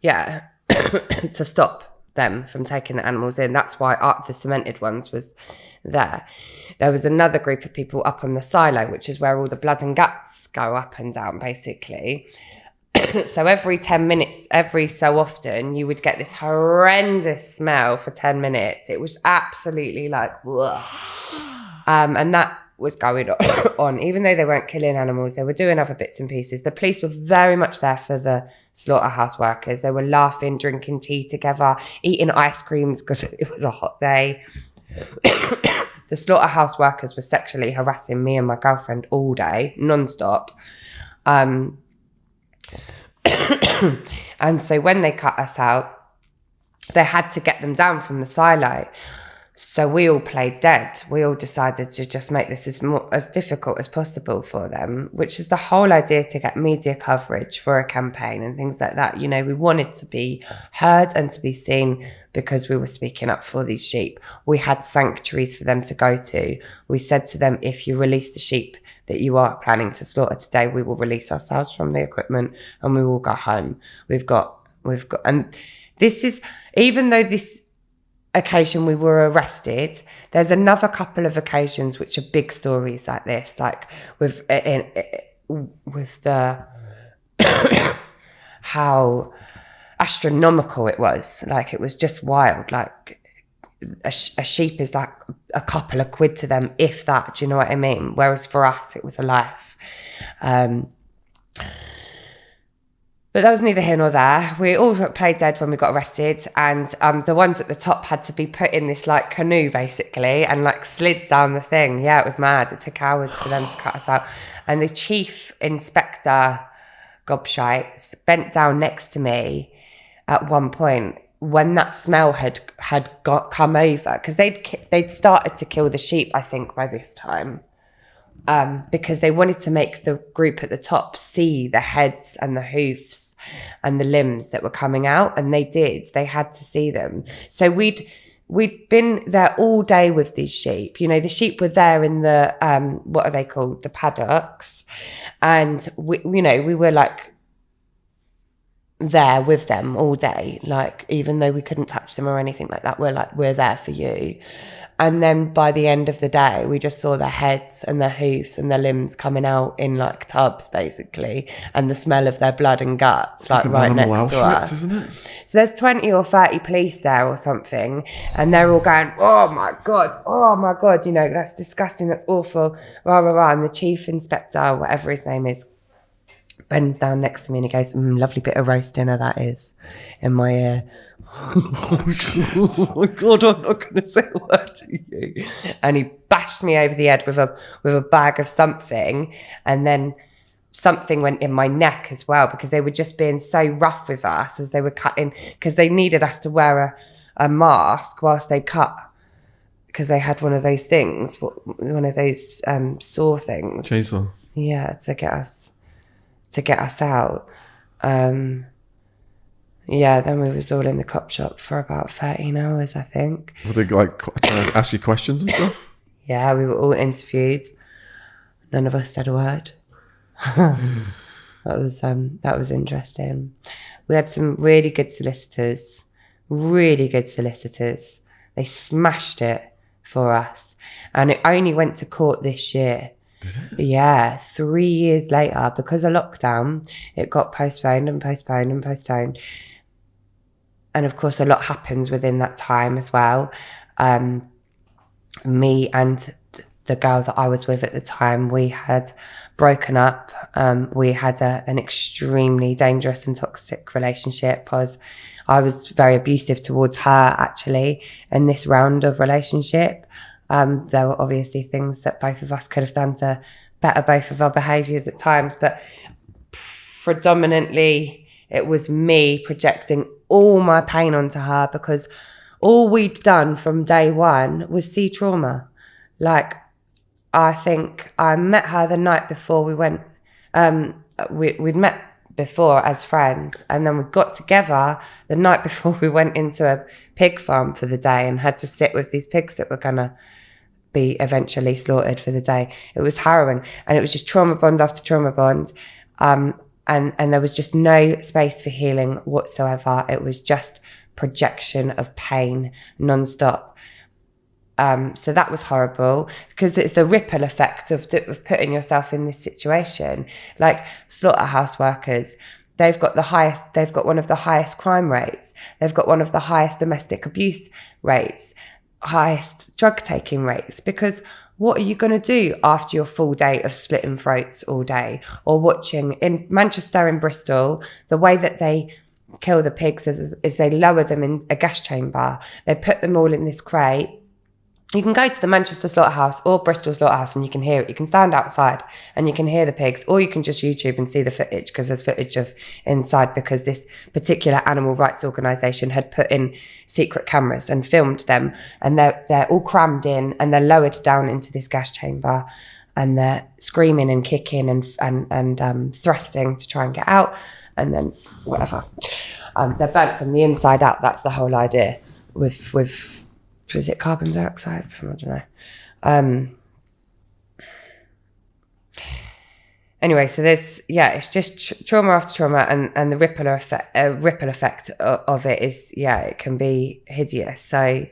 Yeah, to stop them from taking the animals in. That's why the cemented ones was there. There was another group of people up on the silo, which is where all the blood and guts go up and down, basically. So every 10 minutes, every so often, you would get this horrendous smell for 10 minutes. It was absolutely like, whoa. And that was going on. Even though they weren't killing animals, they were doing other bits and pieces. The police were very much there for the slaughterhouse workers. They were laughing, drinking tea together, eating ice creams because it was a hot day. The slaughterhouse workers were sexually harassing me and my girlfriend all day, non-stop. And so when they cut us out, they had to get them down from the silo. So we all played dead. We all decided to just make this as difficult as possible for them, which is the whole idea, to get media coverage for a campaign and things like that. You know, we wanted to be heard and to be seen because we were speaking up for these sheep. We had sanctuaries for them to go to. We said to them, if you release the sheep that you are planning to slaughter today, we will release ourselves from the equipment and we will go home. And this is, even though this occasion we were arrested, there's another couple of occasions which are big stories like this, like with the how astronomical it was. Like, it was just wild. Like a sheep is like a couple of quid to them, if that. Do you know what I mean? Whereas for us, it was a life. But that was neither here nor there. We all played dead when we got arrested, and the ones at the top had to be put in this like canoe basically and like slid down the thing. Yeah, it was mad. It took hours for them to cut us out. And the chief inspector, gobshites, bent down next to me at one point when that smell had come over, because they'd started to kill the sheep, I think, by this time. Because they wanted to make the group at the top see the heads and the hoofs and the limbs that were coming out, and they did. They had to see them. So we'd been there all day with these sheep. You know, the sheep were there in the what are they called? The paddocks, and we were like there with them all day. Like, even though we couldn't touch them or anything like that, we're there for you. And then by the end of the day, we just saw their heads and their hoofs and their limbs coming out in like tubs, basically, and the smell of their blood and guts, like right next to us. Isn't it? So there's 20 or 30 police there or something, and they're all going, oh my God, you know, that's disgusting, that's awful, rah, rah, rah. And the chief inspector, whatever his name is, bends down next to me and he goes, lovely bit of roast dinner that is, in my ear. Oh my God, I'm not going to say a word to you. And he bashed me over the head with a bag of something, and then something went in my neck as well, because they were just being so rough with us as they were cutting, because they needed us to wear a mask whilst they cut, because they had one of those things, one of those saw things. Chainsaw. Yeah, to get us out. Yeah, then we was all in the cop shop for about 13 hours, I think. Were they like trying to ask you questions and stuff? Yeah, we were all interviewed. None of us said a word. That was interesting. We had some really good solicitors. They smashed it for us. And it only went to court this year. Did it? Yeah, 3 years later, because of lockdown, it got postponed and postponed and postponed. And of course, a lot happens within that time as well. Me and the girl that I was with at the time, we had broken up. We had an extremely dangerous and toxic relationship. I was very abusive towards her, actually, in this round of relationship. There were obviously things that both of us could have done to better both of our behaviours at times, but predominantly it was me projecting all my pain onto her, because all we'd done from day one was see trauma. Like, I think I met her the night before we went, we'd met before as friends, and then we got together the night before we went into a pig farm for the day and had to sit with these pigs that were gonna be eventually slaughtered for the day. It was harrowing, and it was just trauma bond after trauma bond, and there was just no space for healing whatsoever. It was just projection of pain non-stop. So that was horrible, because it's the ripple effect of putting yourself in this situation. Like slaughterhouse workers, they've got one of the highest crime rates. They've got one of the highest domestic abuse rates, highest drug taking rates, because what are you going to do after your full day of slitting throats all day, or watching in Manchester and Bristol, the way that they kill the pigs is they lower them in a gas chamber. They put them all in this crate. You can go to the Manchester slaughterhouse or Bristol slaughterhouse and you can hear it. You can stand outside and you can hear the pigs, or you can just YouTube and see the footage, because there's footage of inside, because this particular animal rights organisation had put in secret cameras and filmed them, and they're all crammed in and they're lowered down into this gas chamber, and they're screaming and kicking and thrusting to try and get out, and then whatever. They're burnt from the inside out. That's the whole idea with is it carbon dioxide? I don't know. Anyway, so it's just trauma after trauma, and the ripple effect of it is, it can be hideous. So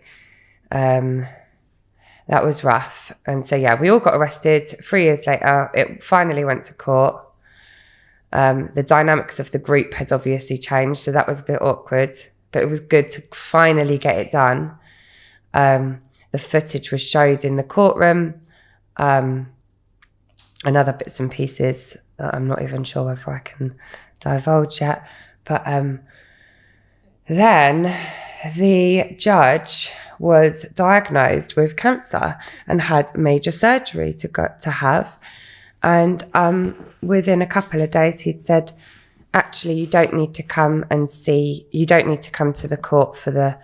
that was rough. And so, we all got arrested. 3 years later, it finally went to court. The dynamics of the group had obviously changed, so that was a bit awkward, but it was good to finally get it done. The footage was showed in the courtroom, and other bits and pieces that I'm not even sure whether I can divulge yet. But then the judge was diagnosed with cancer and had major surgery to have. And within a couple of days, he'd said, actually, you don't need to come to the court for the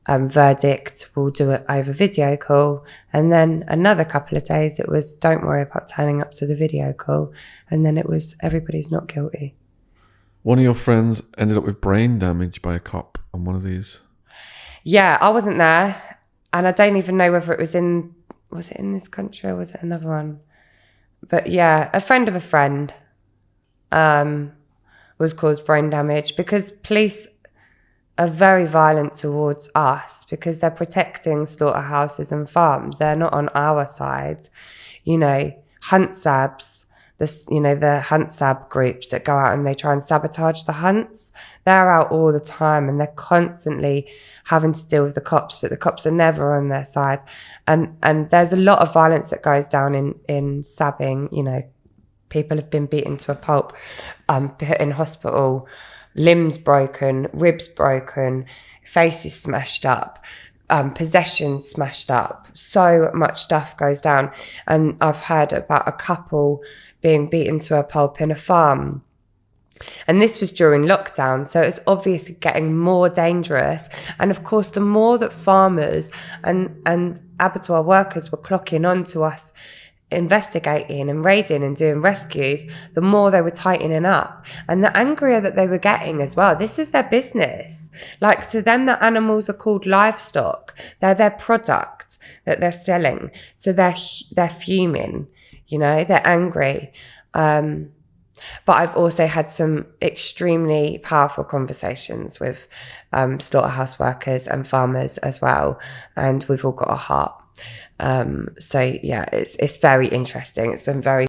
verdict. We'll do it over video call. And then another couple of days, it was, don't worry about turning up to the video call. And then it was, everybody's not guilty. One of your friends ended up with brain damage by a cop on one of these. Yeah, I wasn't there. And I don't even know whether was it in this country or was it another one? But yeah, a friend of a friend was caused brain damage because police are very violent towards us because they're protecting slaughterhouses and farms. They're not on our side. You know, hunt sabs, the hunt sab groups that go out and they try and sabotage the hunts. They're out all the time and they're constantly having to deal with the cops, but the cops are never on their side. And there's a lot of violence that goes down in sabbing. You know, people have been beaten to a pulp, put in hospital, limbs broken, ribs broken, faces smashed up, possessions smashed up. So much stuff goes down. And I've heard about a couple being beaten to a pulp in a farm. And this was during lockdown, so it's obviously getting more dangerous. And of course, the more that farmers and abattoir workers were clocking on to us investigating and raiding and doing rescues, the more they were tightening up. And the angrier that they were getting as well. This is their business. Like, to them, the animals are called livestock. They're their product that they're selling. So they're fuming, you know, they're angry. But I've also had some extremely powerful conversations with slaughterhouse workers and farmers as well. And we've all got a heart. So yeah, it's very interesting. It's been very